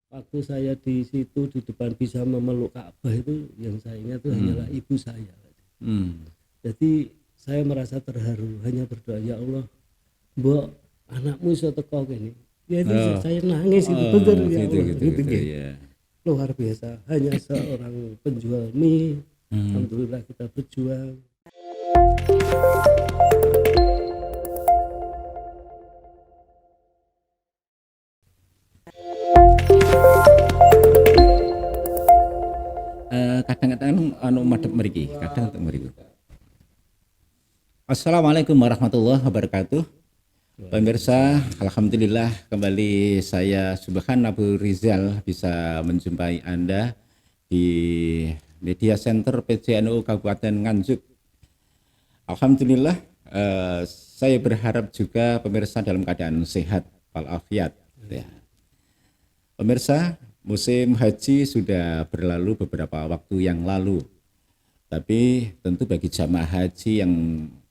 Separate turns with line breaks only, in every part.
waktu saya di situ di depan bisa memeluk Ka'bah itu yang saya ingat itu hanyalah ibu saya.
Hmm.
Jadi saya merasa terharu, hanya berdoa, ya Allah, mbok anakmu iso teko kene. Ya itu
Oh,
saya nangis itu betul
oh,
ya
gitu
Allah
gitu
gitu
gitu
nggih.
ya.
Luar biasa, hanya seorang penjual mie.
Hmm.
Alhamdulillah kita berjuang.
Kadang-kadang anu madhep mriki, kadang untuk mriku. Assalamualaikum warahmatullahi wabarakatuh. Pemirsa, alhamdulillah kembali saya Subhan Abu Rizal bisa menjumpai Anda di Media Center PCNU Kabupaten Nganjuk. Alhamdulillah saya berharap juga pemirsa dalam keadaan sehat walafiat ya. Pemirsa, musim haji sudah berlalu beberapa waktu yang lalu. Tapi tentu bagi jamaah haji yang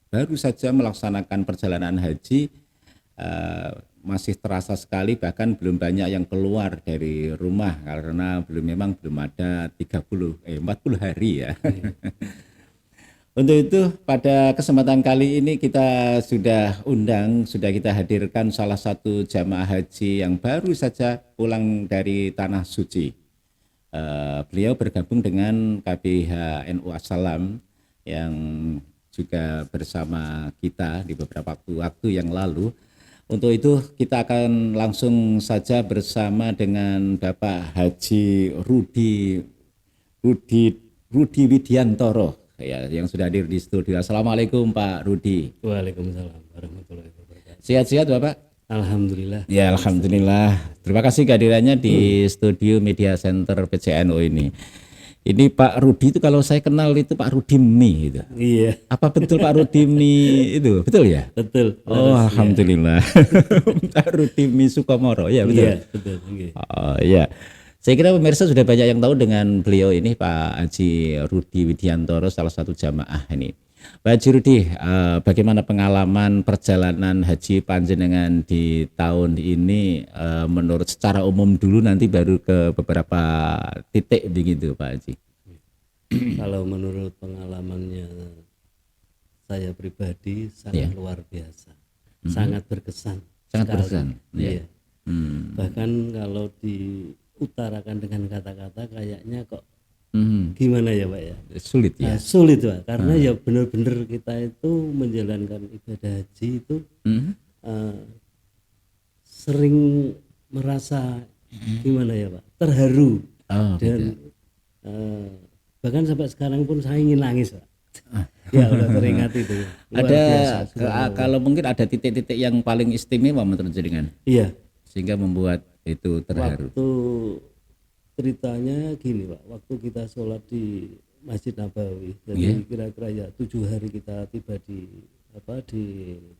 baru saja melaksanakan perjalanan haji masih terasa sekali, bahkan belum banyak yang keluar dari rumah karena memang belum ada 40 hari ya. Untuk itu pada kesempatan kali ini kita sudah kita hadirkan salah satu jamaah haji yang baru saja pulang dari Tanah Suci. Beliau bergabung dengan KBH NU Assalam yang juga bersama kita di beberapa waktu yang lalu. Untuk itu kita akan langsung saja bersama dengan Bapak Haji Rudi Rudi Widiantoro ya, yang sudah hadir di studio. Assalamualaikum Pak Rudi.
Waalaikumsalam warahmatullahi wabarakatuh.
Sehat-sehat Bapak?
Alhamdulillah.
Ya alhamdulillah. Terima kasih kehadirannya di studio Media Center PCNU ini. Ini Pak Rudi itu kalau saya kenal itu Pak Rudi Mi itu.
Iya,
Apa betul Pak Rudi Mi itu? Betul ya?
betul.
Oh
Laras ya.
alhamdulillah. Pak Rudi Mi Sukomoro ya betul.
Iya, betul. Nggih.
Oh iya. Saya kira pemirsa sudah banyak yang tahu dengan beliau ini Pak Haji Rudi Widiantoro, salah satu jamaah ini. Pak Haji Rudi, bagaimana pengalaman perjalanan haji panjenengan di tahun ini menurut secara umum dulu, nanti baru ke beberapa titik begitu Pak Haji.
Kalau menurut pengalamannya saya pribadi sangat
Ya,
luar biasa. Sangat berkesan
sangat
sekali.
berkesan. Ya.
Iya. Bahkan kalau diutarakan dengan kata-kata kayaknya kok gimana ya Pak ya?
Sulit ya.
Sulit Pak, karena ya benar-benar kita itu menjalankan ibadah haji itu eh, sering merasa gimana ya Pak? Terharu
Oh,
dan
gitu.
eh, bahkan sampai sekarang pun saya ingin nangis Pak. Ya udah teringat itu luar
Ada
biasa. Subhanallah.
kalau mungkin ada titik-titik yang paling istimewa menurut jenengan
Iya,
sehingga membuat itu terharu.
waktu ceritanya gini Pak, waktu kita sholat di Masjid Nabawi, jadi kira-kira ya 7 hari kita tiba di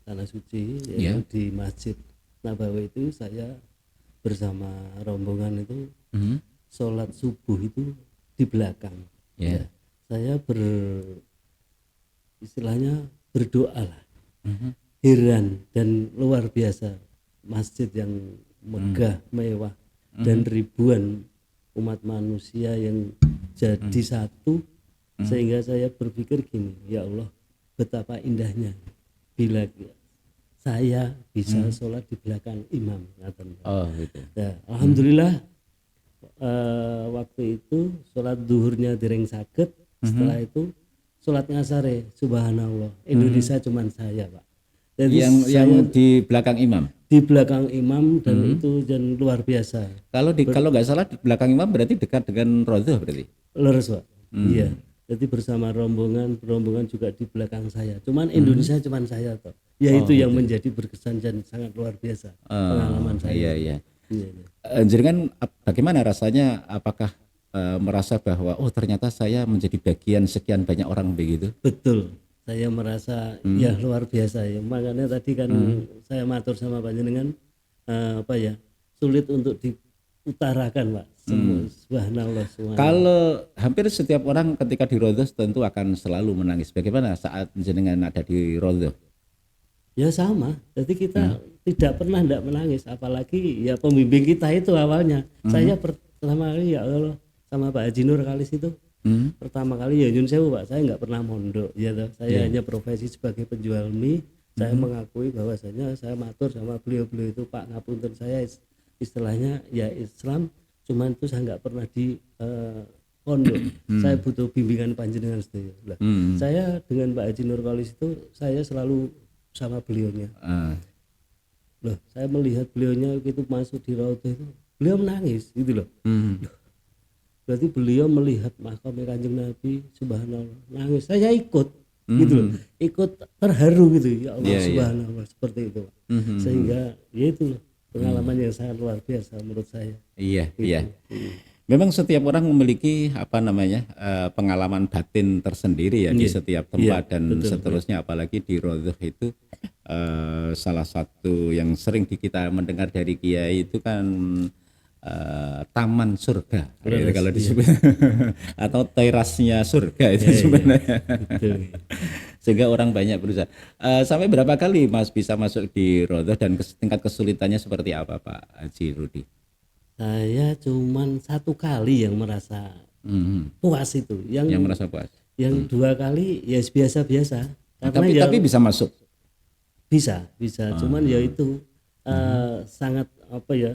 Tanah Suci, yaitu di Masjid Nabawi itu saya bersama rombongan itu sholat subuh itu di belakang.
Ya.
Saya istilahnya berdoa lah, heran dan luar biasa, masjid yang megah mewah dan ribuan umat manusia yang jadi satu, sehingga saya berpikir gini, ya Allah betapa indahnya bila saya bisa sholat di belakang imam.
Oh, gitu.
Nah, alhamdulillah waktu itu sholat duhurnya dereng saged, setelah itu sholat ngasare, subhanallah, Indonesia cuman saya Pak. Jadi
Yang di belakang imam.
di belakang imam dan itu dan luar biasa.
Kalau nggak salah di belakang imam berarti dekat dengan Raudhah berarti.
Leres Pak. Iya. Jadi bersama rombongan juga di belakang saya. Cuman Indonesia cuman saya toh. Ya itu yang menjadi berkesan dan sangat luar biasa pengalaman saya.
Iya, iya.
Iya.
Jenengan bagaimana rasanya? Apakah merasa bahwa oh ternyata saya menjadi bagian sekian banyak orang begitu?
Betul. Saya merasa ya luar biasa ya. Makanya tadi kan saya matur sama panjenengan sulit untuk diutarakan Pak. Subhanallah semua.
Kalau hampir setiap orang ketika di Raudhah tentu akan selalu menangis. Bagaimana saat jenengan ada di Raudhah?
Ya sama. Jadi kita tidak pernah tidak menangis, apalagi ya pembimbing kita itu awalnya. Saya pertama kali ya Allah sama Pak Haji Nur Kalis itu pertama kali ya nyun sewu Pak, saya nggak pernah mondok ya toh. Saya hanya profesi sebagai penjual mie. Saya mengakui bahwasanya saya matur sama beliau-beliau itu, Pak ngapunten saya istilahnya ya Islam, cuman itu saya nggak pernah di pondok. Saya butuh bimbingan panjenengan sedaya. Lah, saya dengan Pak Haji Nur Kalis itu saya selalu sama beliaunya. Loh, saya melihat beliaunya itu masuk di Raudhah itu, beliau menangis gitu loh. Berarti beliau melihat makam Kanjeng Nabi, subhanallah, nangis. Saya ikut gitu loh. Ikut terharu gitu. Ya Allah, subhanallah, seperti itu. Sehingga ya itu loh, pengalaman yang sangat luar biasa menurut saya.
Iya, iya. Memang setiap orang memiliki pengalaman batin tersendiri ya di setiap tempat dan seterusnya, apalagi di Raudhah itu salah satu yang sering kita mendengar dari kiai itu kan taman surga gitu, kalau disebut atau terasnya surga itu sebenarnya. Sehingga orang banyak berusaha. Sampai berapa kali Mas bisa masuk di Raudhah dan tingkat kesulitannya seperti apa Pak Haji Rudi?
Saya cuman 1 kali yang merasa puas itu, yang
merasa puas.
Yang 2 kali ya biasa-biasa. Karena
tapi bisa masuk.
Bisa. Cuman ya itu sangat apa ya?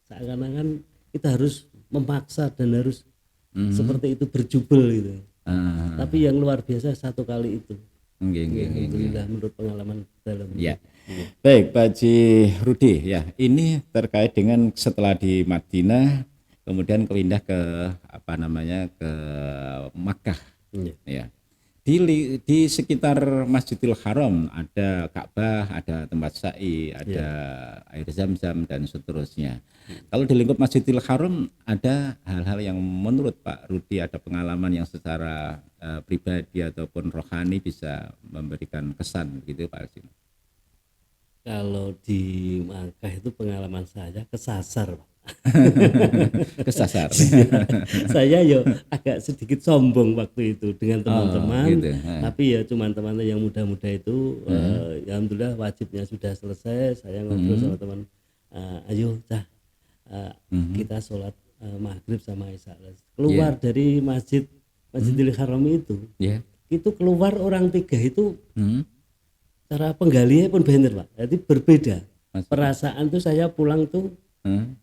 Seakan-akan kita harus memaksa dan harus seperti itu berjubel gitu. Tapi yang luar biasa 1 kali itu. Alhamdulillah menurut pengalaman dalam.
Ya. Baik Pak Haji Rudi ya, ini terkait dengan setelah di Madinah kemudian pindah ke ke Makkah. Ya. Di sekitar Masjidil Haram ada Ka'bah, ada tempat sa'i, ada air zam-zam dan seterusnya. Kalau di lingkup Masjidil Haram ada hal-hal yang menurut Pak Rudi ada pengalaman yang secara pribadi ataupun rohani bisa memberikan kesan gitu Pak Haji?
Kalau di Makkah itu pengalaman saya kesasar Pak.
Kesasar.
Saya yo agak sedikit sombong waktu itu dengan teman-teman, tapi ya cuman teman yang muda-muda itu ya alhamdulillah wajibnya sudah selesai. Saya ngobrol sama teman, ayo kita sholat maghrib sama isya. Keluar dari Masjidil Haram itu keluar orang 3 itu cara penggalinya pun bener Pak, jadi berbeda. Perasaan tuh saya pulang tuh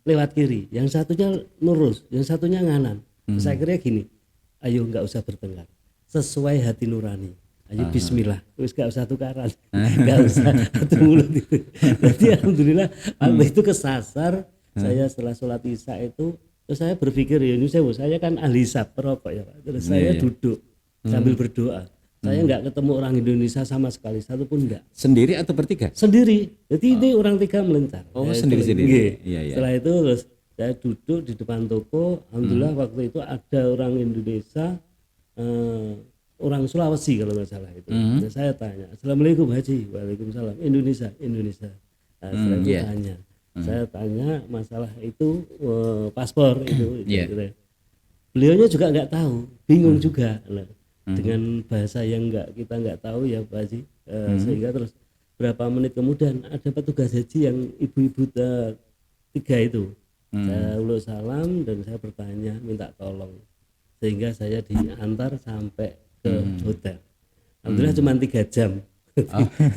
lewat kiri, yang satunya lurus, yang satunya nganan. Saya kira gini, ayo nggak usah bertengkar, sesuai hati nurani, ayo bismillah, terus nggak usah tukaran, nggak usah adu mulut itu. Jadi alhamdulillah itu kesasar. Saya setelah sholat isya itu, terus saya berpikir ya saya kan ahli hisab perokok ya Pak, terus saya duduk sambil berdoa. Saya nggak ketemu orang Indonesia sama sekali, satu pun enggak.
Sendiri atau bertiga?
Sendiri. Jadi ini orang 3 melentar.
Sendiri-sendiri.
Setelah itu terus saya duduk di depan toko. Alhamdulillah waktu itu ada orang Indonesia, orang Sulawesi kalau nggak salah itu. Nah, saya tanya, Assalamualaikum Haji. Waalaikumsalam. Indonesia. Setelah itu tanya. Saya tanya masalah itu paspor itu. Beliaunya juga nggak tahu, bingung juga. Dengan bahasa yang kita nggak tahu ya Pak Haji, sehingga terus berapa menit kemudian ada petugas haji yang ibu-ibu 3 itu, saya uluk salam dan saya bertanya minta tolong, sehingga saya diantar sampai ke hotel. Alhamdulillah cuma 3 jam.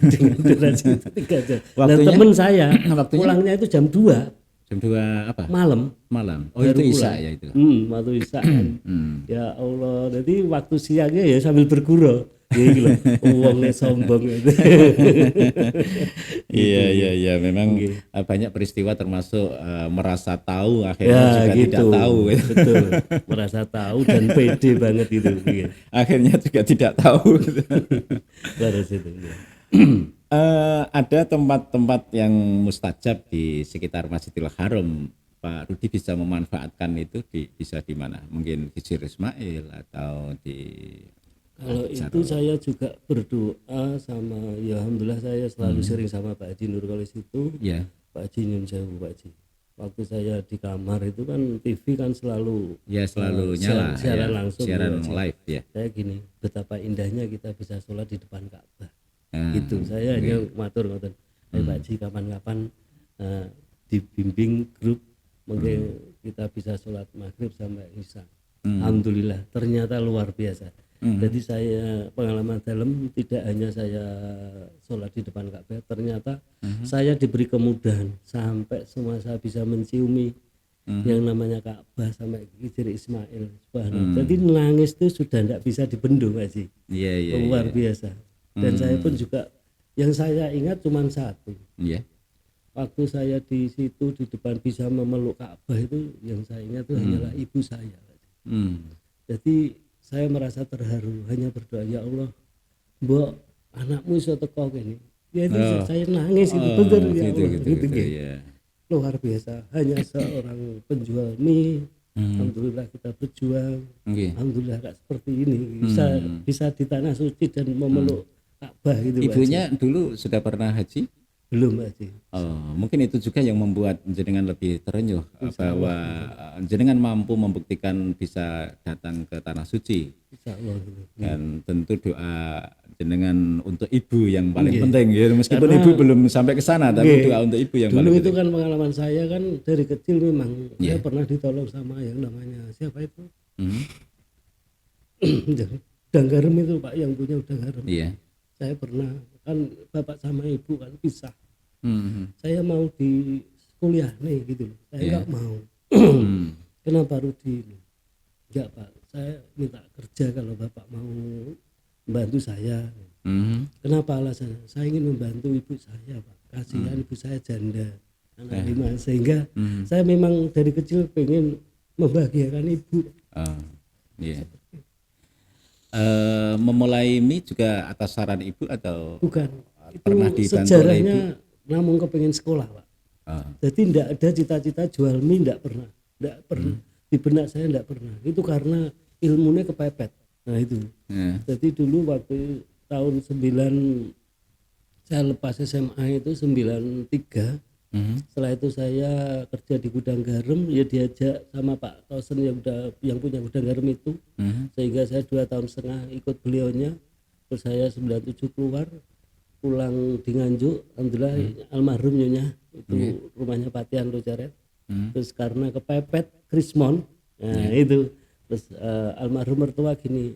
Dengan durasi itu 3 jam. Dan teman saya pulangnya itu jam 2.
Jam 2 apa?
Malam.
Oh itu isya ya itu.
Waktu isya kan. Ya Allah, jadi waktu siangnya ya sambil bergurau. Ya gitu loh. Uangnya sombong itu.
Iya memang banyak peristiwa termasuk merasa tahu akhirnya juga
gitu.
tidak tahu.
Betul. Merasa tahu dan pede banget itu.
Akhirnya juga tidak tahu.
Baris itu.
Ada tempat-tempat yang mustajab di sekitar Masjidil Haram. Pak Rudi bisa memanfaatkan itu bisa di mana? Mungkin di Hijr Ismail atau di
kalau itu saya juga berdoa sama ya alhamdulillah saya selalu sering sama Pak Haji Nur Kalis itu. Pak Haji Nyun Sewu Pak Haji. Waktu saya di kamar itu kan TV kan selalu
nyala
siaran langsung
siaran live ya.
Saya gini, betapa indahnya kita bisa sholat di depan Ka'bah. Gitu. Saya hanya matur ngoten. Pak Ji kapan-kapan dibimbing grup mungkin kita bisa sholat maghrib sampai isya. Alhamdulillah ternyata luar biasa. Jadi saya pengalaman dalam tidak hanya saya sholat di depan Ka'bah, ternyata saya diberi kemudahan sampai semua saya bisa menciumi yang namanya Ka'bah sampai Hijri Ismail. Jadi nangis itu sudah tidak bisa dibendung Pak Ji. Luar biasa. Dan saya pun juga yang saya ingat cuma satu. Waktu saya di situ di depan bisa memeluk Ka'bah itu yang saya ingat itu hanyalah ibu saya. Jadi saya merasa terharu, hanya berdoa, ya Allah, Mbok anakmu iso teko kene. Ya itu saya nangis itu betul ya Allah. Gitu. Luar biasa, hanya seorang penjual mie. Alhamdulillah kita berjuang. Alhamdulillah gak seperti ini. Bisa di tanah suci dan memeluk Ka'bah gitu.
Ibunya dulu sudah pernah haji?
Belum Pak Haji.
Mungkin itu juga yang membuat jenengan lebih terenyuh bahwa jenengan mampu membuktikan bisa datang ke tanah suci.
Insyaallah.
Dan tentu doa jenengan untuk ibu yang paling penting ya, meskipun ibu belum sampai ke sana tapi doa untuk ibu yang paling penting.
Dulu itu kan pengalaman saya kan dari kecil memang saya pernah ditolong sama yang namanya siapa itu? Udang garam itu Pak yang punya udang garam. Saya pernah kan bapak sama ibu kan pisah. Saya mau di kuliah nih gitu loh. Saya nggak mau. Kenapa Rudi? Enggak Pak, saya minta kerja kalau bapak mau membantu saya. Kenapa alasannya? Saya ingin membantu ibu saya Pak. Kasihan ibu saya janda anak 5 sehingga saya memang dari kecil pengen membahagiakan ibu.
Memulai mie juga atas saran ibu atau
bukan?
Pernah
itu
dibantu
sejarahnya
oleh ibu?
namun kepengen sekolah Pak. Jadi tidak ada cita-cita jual mie, tidak pernah di benak saya tidak pernah. Itu karena ilmunya kepepet. Nah itu. Jadi dulu waktu tahun 9 saya lepas SMA itu 93. Setelah itu saya kerja di gudang garam, ya diajak sama Pak Tosen yang punya gudang garam itu, sehingga saya 2,5 tahun ikut beliaunya. Terus saya 97 pulang di Nganjuk, alhamdulillah almarhum nyonya itu rumahnya Patian Lucaret. Terus karena kepepet Krismon, itu terus almarhum mertua gini,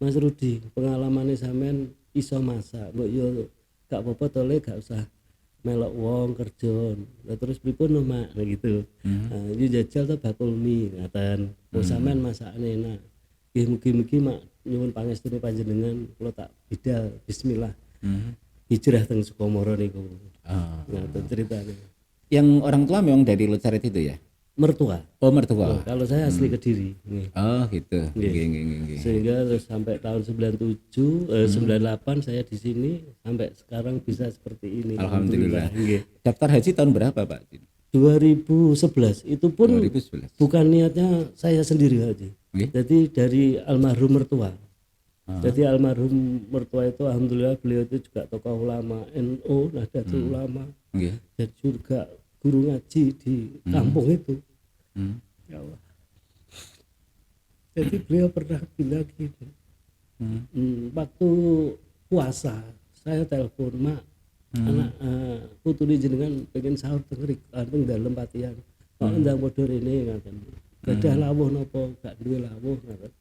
Mas Rudi pengalamannya sampean iso masak, mbok yo gak apa-apa tole gak usah melok wong kerja. Nah, terus pripun no Mak gitu. Yo jajal to bakul mie ngaten. Oh sampean masakane enak. Nggih mugi-mugi Mak nyuwun pangestune panjenengan kula tak bidal bismillah. Hijrah teng Sukomoro niku. Ngaten ceritane.
Yang orang tua memang dari Lucaret itu ya?
Mertua.
Oh mertua.
Kalau saya asli Kediri.
Oh gitu.
Sehingga terus sampai tahun 98 saya di sini sampai sekarang bisa seperti ini.
Alhamdulillah. Daftar haji tahun berapa Pak?
2011. Itu pun
2011.
bukan niatnya saya sendiri haji. Jadi dari almarhum mertua. Jadi almarhum mertua itu alhamdulillah beliau itu juga tokoh ulama NU, Nahdlatul Ulama. Dan juga guru ngaji di kampung itu. Ya Allah. Jadi beliau pernah bilang gini. Waktu puasa saya telepon Mak, anak putune jenengan pengen sahur teng dalem Patian. Kok ndang modor ini ngaten. Gadah lawuh napa gak duwe lawuh ngaten.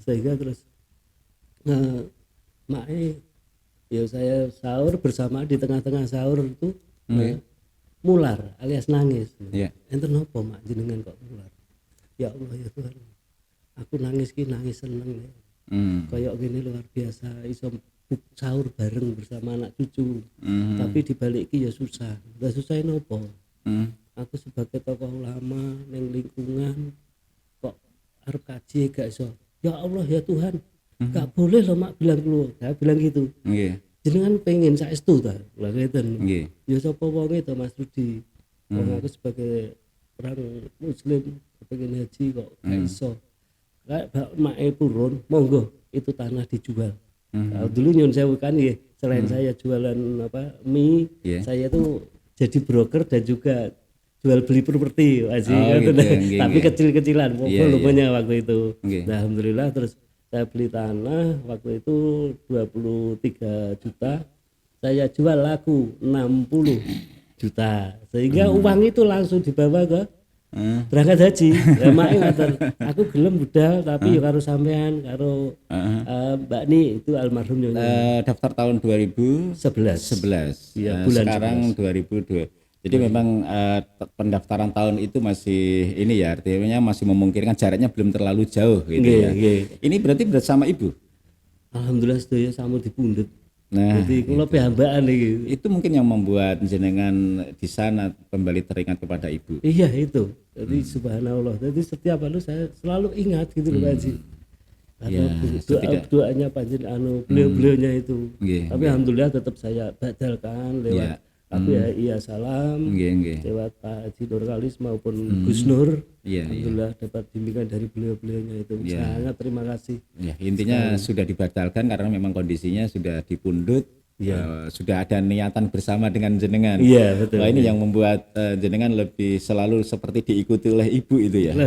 Sehingga terus Mae ya saya sahur bersama di tengah-tengah sahur itu mular alias nangis. Enten napa Mak jenengan kok mular? Ya Allah ya Tuhan. Aku nangis seneng. Kayak gini luar biasa iso sahur bareng bersama anak cucu. Tapi dibalik iki ya susah. Lah susah napa? Aku sebagai tokoh ulama ning lingkungan kok arep kaji gak iso. Ya Allah ya Tuhan. Gak boleh loh Mak bilang dulu. Saya bilang gitu. Jenengan pengen saestu ta? Lah ngeten. Ya sapa wonge to Mas Rudi. Wong aku sebagai orang muslim pengen haji kok gak iso. Kayak Mak turun, monggo itu tanah dijual. Dulu nyun sewu kan ya, selain saya jualan mie, saya tuh jadi broker dan juga jual beli properti tapi kecil-kecilan volumenya waktu itu. Nah, alhamdulillah terus saya beli tanah waktu itu 23 juta. saya jual laku 60 juta sehingga uang itu langsung dibawa ke berangkat haji. Ya mak ngaten, aku gelem budal tapi yo karo sampean karo Mbak Ni itu almarhum nyonya.
Daftar tahun 2011.
11. Iya, bulan
Sekarang 2002. Jadi memang pendaftaran tahun itu masih ini ya, artinya masih memungkinkan, jaraknya belum terlalu jauh gitu ya. Ini berarti bersama ibu?
Alhamdulillah sedaya samu dipundhut.
Nah,
Jadi kula piyambakan iki.
itu mungkin yang membuat jenengan di sana kembali teringat kepada ibu.
Iya itu. Jadi subhanallah. Jadi setiap lalu saya selalu ingat gitu loh Pak Haji. Atau doanya panjenengan beliau-beliaunya itu. Tapi alhamdulillah tetap saya badalkan lewat tapi iya salam lewat Pak Haji Nurkalis maupun Gus Nur. Alhamdulillah dapat bimbingan dari beliau-beliaunya itu. Sangat terima kasih.
Ya, intinya sudah dibatalkan karena memang kondisinya sudah dipundhut. Sudah ada niatan bersama dengan jenengan.
Iya betul.
Wah, ini yang membuat jenengan lebih selalu seperti diikuti oleh ibu itu ya.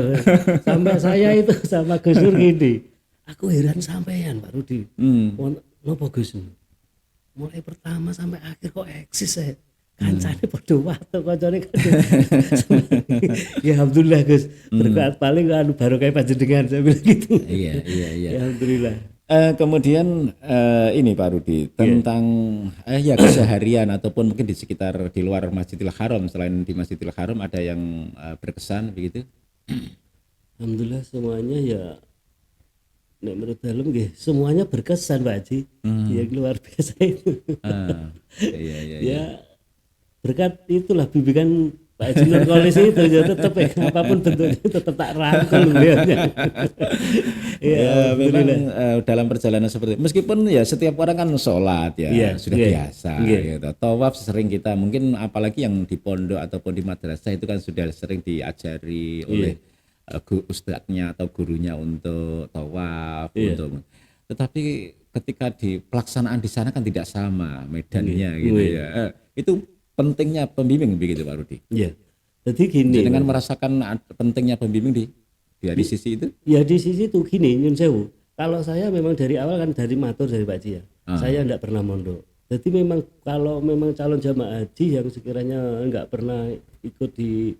Sampai saya itu sama Gus Nur gini. Aku heran sampean Pak Rudi. Nopo Gus? Mulai pertama sampai akhir kok eksis ya. Kancane padha wae kancane. Ya alhamdulillah Gus. Berkat paling baru kayak panjenengan saya bilang gitu.
Iya.
Ya, alhamdulillah.
Kemudian ini Pak Rudi tentang ya keseharian ataupun mungkin di sekitar di luar Masjidil Haram, selain di Masjidil Haram ada yang berkesan begitu?
Alhamdulillah semuanya ya nek menurut dalam nggih semuanya berkesan Pak Haji. Ya luar biasa itu.
Iya.
Ya berkat itulah bimbingan Pak Haji Nurkalis itu ya tetap apapun bentuknya tetap tak rangkul beliaunya.
Ya memang dalam perjalanan seperti itu. Meskipun ya setiap orang kan sholat ya sudah biasa gitu. Tawaf sering kita mungkin apalagi yang di pondok ataupun di madrasah itu kan sudah sering diajari oleh ustadznya atau gurunya untuk tawaf tetapi ketika di pelaksanaan di sana kan tidak sama medannya gitu ya. Itu pentingnya pembimbing begitu Pak Rudi.
Iya. Jadi gini.
Dengan merasakan pentingnya pembimbing di sisi itu?
Ya di sisi itu gini, nyun sewu. Kalau saya memang dari awal kan dari matur dari Pak Haji ya. Saya enggak pernah mondok. Jadi memang kalau memang calon jamaah haji yang sekiranya enggak pernah ikut di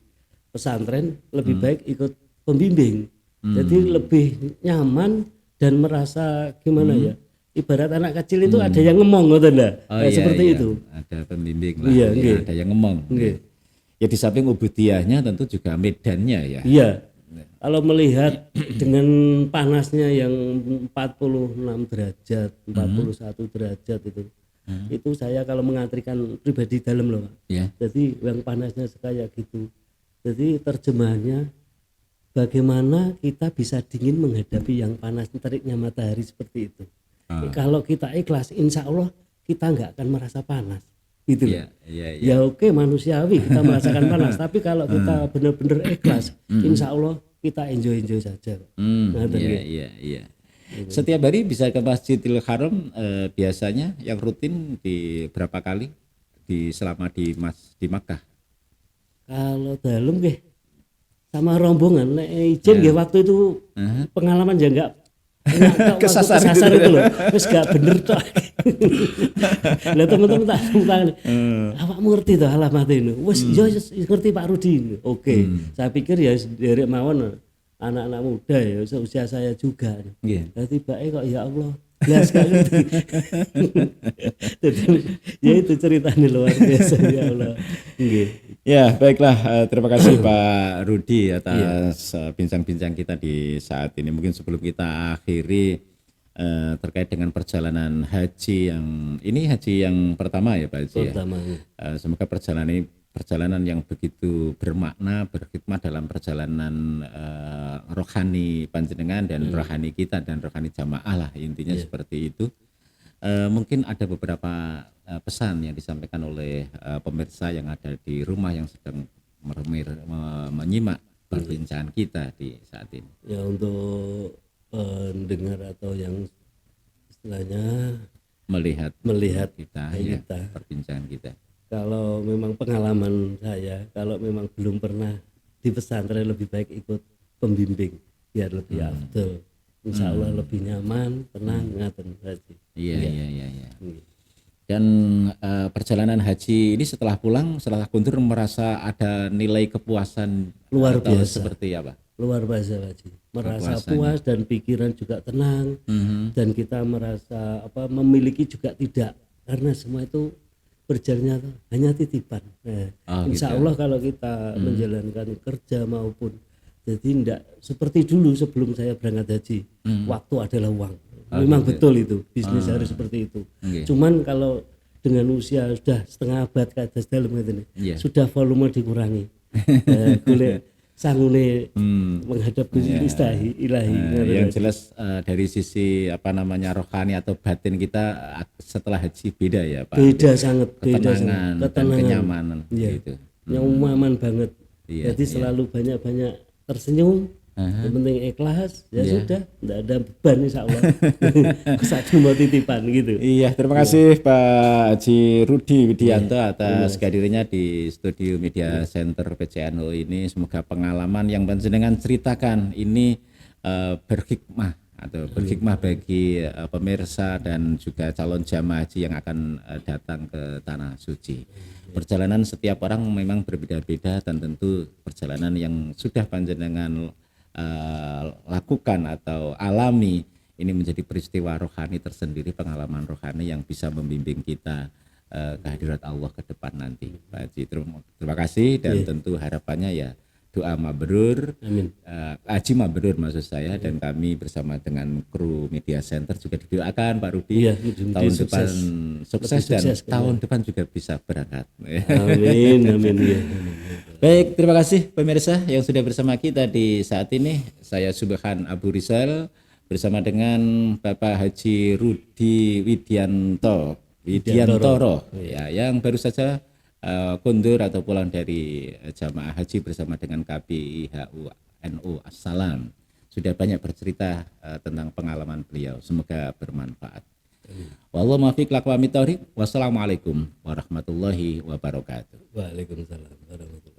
pesantren, lebih baik ikut pembimbing. Jadi lebih nyaman dan merasa gimana ya? Ibarat anak kecil itu ada yang ngomong ngoten lah. Seperti itu.
Ada pembimbing lah, ada yang ngomong. Ya di samping ubudiyahnya tentu juga medannya ya.
Iya. Kalau melihat dengan panasnya yang 46 derajat, 41 derajat itu saya kalau mengantrikan pribadi dalam loh Pak. Jadi yang panasnya kayak gitu. Jadi terjemahannya bagaimana kita bisa dingin menghadapi yang panas teriknya matahari seperti itu. Kalau kita ikhlas, insya Allah kita nggak akan merasa panas, gitu. Ya oke, manusiawi kita merasakan panas, tapi kalau kita benar-benar ikhlas, insya Allah kita enjoy saja.
Iya. Setiap hari bisa ke Masjidil Haram biasanya yang rutin di berapa kali selama di Makkah?
Kalau dalam sama rombongan, izin waktu itu pengalaman ya enggak. Kesasar itu loh, terus gak bener toh. Lah teman-teman tak awakmu ngerti toh alamat ini. Wes yo ngerti Pak Rudi. Oke. Saya pikir ya derek mawon anak-anak muda ya seusia saya juga. Lah tibake kok ya Allah. Belas kali. Ya itu ceritanya luar biasa ya Allah.
Ya baiklah, terima kasih Pak Rudi atas bincang-bincang kita di saat ini. Mungkin sebelum kita akhiri terkait dengan perjalanan haji yang pertama ya Pak Haji. Semoga perjalanan yang begitu bermakna, berkhidmat dalam perjalanan rohani panjenengan dan rohani kita dan rohani jamaah lah intinya seperti itu. Mungkin ada beberapa pesan yang disampaikan oleh pemirsa yang ada di rumah yang sedang menyimak perbincangan kita di saat ini.
Ya untuk pendengar atau yang istilahnya melihat kita.
Perbincangan kita.
Kalau memang pengalaman saya, kalau memang belum pernah di pesantren lebih baik ikut pembimbing biar lebih afdal. Insya Allah lebih nyaman, tenang, ngaten.
Iya. Dan perjalanan haji ini setelah pulang, setelah kundur merasa ada nilai kepuasan
Luar
atau
biasa.
seperti apa?
Luar biasa Pak Haji. Merasa
Kepuasannya.
puas dan pikiran juga tenang, dan kita merasa memiliki juga tidak, karena semua itu berjalannya hanya titipan.
Oh,
Insya
gitu.
Allah kalau kita menjalankan kerja maupun, jadi tidak seperti dulu sebelum saya berangkat haji, waktu adalah uang. Memang betul itu, bisnis harus seperti itu.
Oke.
Cuman kalau dengan usia sudah setengah abad ke atas dalam ini,
Iya.
sudah volume dikurangi. Boleh sangune menghadap Gusti Ilahi.
Yang jelas dari sisi rohani atau batin kita setelah haji beda ya Pak.
Beda sangat, beda
Ketenangan
sangat.
dan kenyamanan
Iya.
gitu.
Nyaman banget.
Iya,
Jadi selalu banyak-banyak tersenyum. Yang penting ikhlas, ya sudah, tidak ada beban insya Allah. Satu mau titipan gitu.
Iya, terima kasih Pak Haji Rudi Widianto atas kehadirannya di studio Media Center PCNU ini. Semoga pengalaman yang panjenengan ceritakan ini berhikmah atau berhikmah bagi pemirsa dan juga calon jamaah haji yang akan datang ke tanah suci. Perjalanan setiap orang memang berbeda-beda dan tentu perjalanan yang sudah panjenengan lakukan atau alami ini menjadi peristiwa rohani tersendiri, pengalaman rohani yang bisa membimbing kita ke hadirat Allah ke depan nanti. Pak Haji, terima kasih dan tentu harapannya ya doa mabrur, haji mabrur maksud saya, dan kami bersama dengan kru Media Center juga didoakan Pak Rudi tahun depan sukses dan tahun depan juga bisa berangkat.
Amin, amin ya.
Baik, terima kasih pemirsa yang sudah bersama kita di saat ini. Saya Subhan Abu Rizal bersama dengan Bapak Haji Rudi Widiantoro ya, yang baru saja kundur atau pulang dari jamaah haji bersama dengan KPIHU NU Assalam. Sudah banyak bercerita tentang pengalaman beliau. Semoga bermanfaat. Wallahu muwaffiq lakum. Wassalamualaikum warahmatullahi wabarakatuh.
Waalaikumsalam warahmatullahi wabarakatuh.